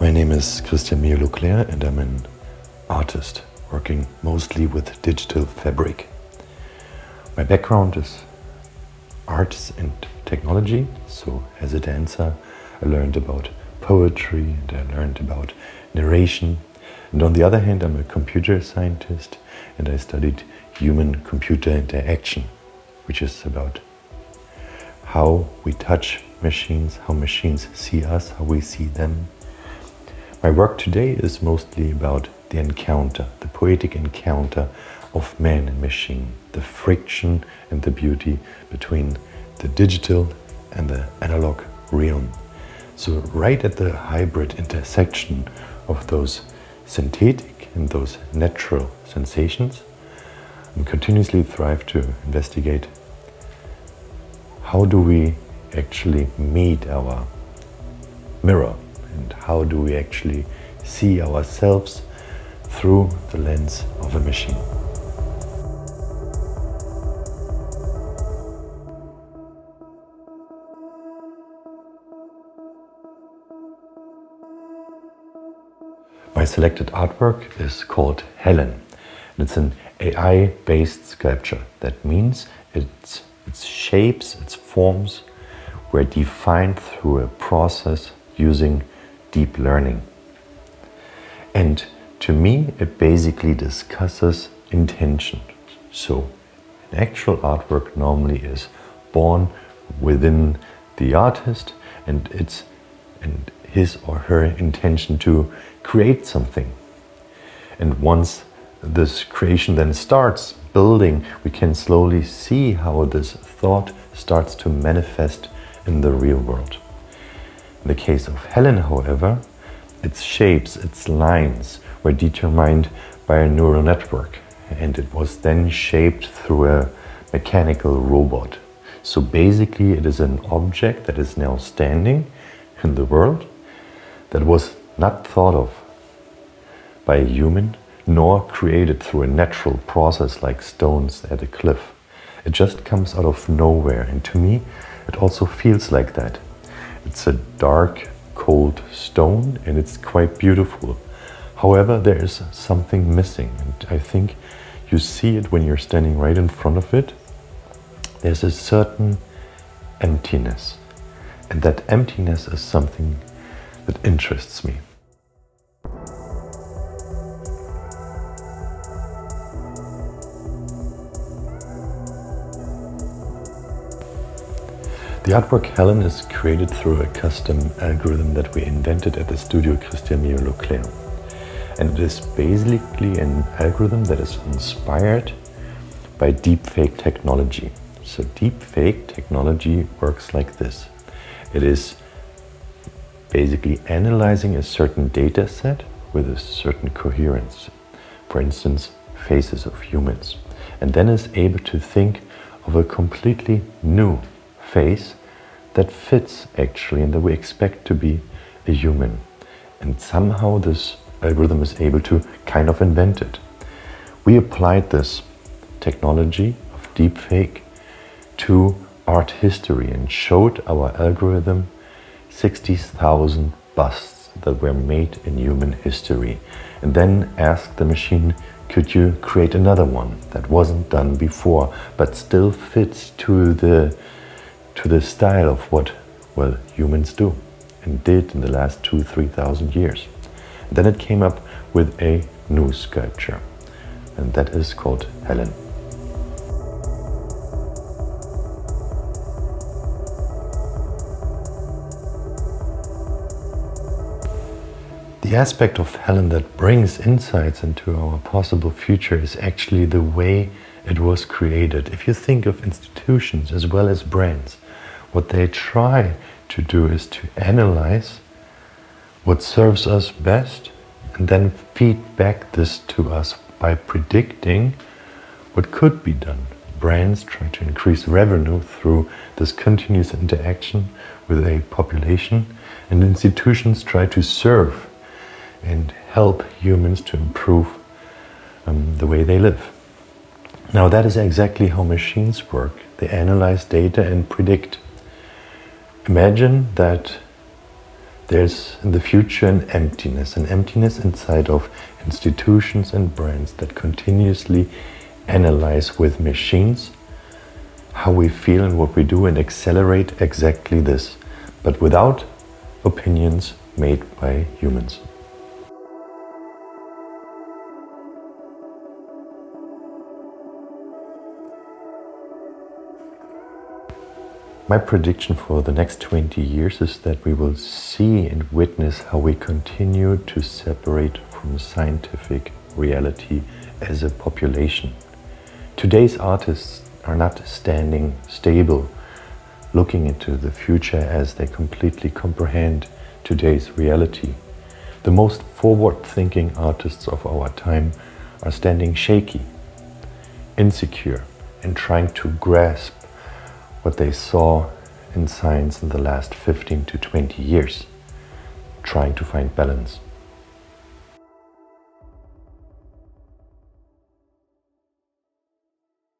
My name is Christian Mio Loclair and I'm an artist working mostly with digital fabric. My background is arts and technology, so as a dancer I learned about poetry and I learned about narration. And on the other hand, I'm a computer scientist and I studied human-computer interaction, which is about how we touch machines, how machines see us, how we see them. My work today is mostly about the encounter, the poetic encounter of man and machine, the friction and the beauty between the digital and the analog realm. So right at the hybrid intersection of those synthetic and those natural sensations, I continuously strive to investigate how do we actually meet our mirror and how do we actually see ourselves through the lens of a machine. My selected artwork is called Helen. It's an AI-based sculpture. That means its shapes, its forms were defined through a process using deep learning. And to me, it basically discusses intention. So an actual artwork normally is born within the artist and it's his or her intention to create something. And once this creation then starts building, we can slowly see how this thought starts to manifest in the real world. In the case of Helen, however, its shapes, its lines were determined by a neural network, and it was then shaped through a mechanical robot. So basically it is an object that is now standing in the world that was not thought of by a human, nor created through a natural process like stones at a cliff. It just comes out of nowhere, and to me it also feels like that. It's a dark, cold stone and it's quite beautiful. However, there is something missing, and I think you see it when you're standing right in front of it. There's a certain emptiness, and that emptiness is something that interests me. The artwork Helen is created through a custom algorithm that we invented at the studio Christian Mio Loclair. And it is basically an algorithm that is inspired by deepfake technology. So deepfake technology works like this. It is basically analyzing a certain data set with a certain coherence. For instance, faces of humans. And then is able to think of a completely new face that fits actually and that we expect to be a human. And somehow this algorithm is able to kind of invent it. We applied this technology of deepfake to art history and showed our algorithm 60,000 busts that were made in human history, and then asked the machine, could you create another one that wasn't done before but still fits to the style of what, well, humans do and did in the last 2,000-3,000 years. And then it came up with a new sculpture, and that is called Helen. The aspect of Helen that brings insights into our possible future is actually the way it was created. If you think of institutions as well as brands, what they try to do is to analyze what serves us best and then feed back this to us by predicting what could be done. Brands try to increase revenue through this continuous interaction with a population, and institutions try to serve and help humans to improve the way they live. Now that is exactly how machines work. They analyze data and predict. Imagine that There's in the future an emptiness inside of institutions and brands that continuously analyze with machines how we feel and what we do and accelerate exactly this, but without opinions made by humans. My prediction for the next 20 years is that we will see and witness how we continue to separate from scientific reality as a population. Today's artists are not standing stable, looking into the future as they completely comprehend today's reality. The most forward-thinking artists of our time are standing shaky, insecure, and trying to grasp what they saw in science in the last 15 to 20 years, trying to find balance.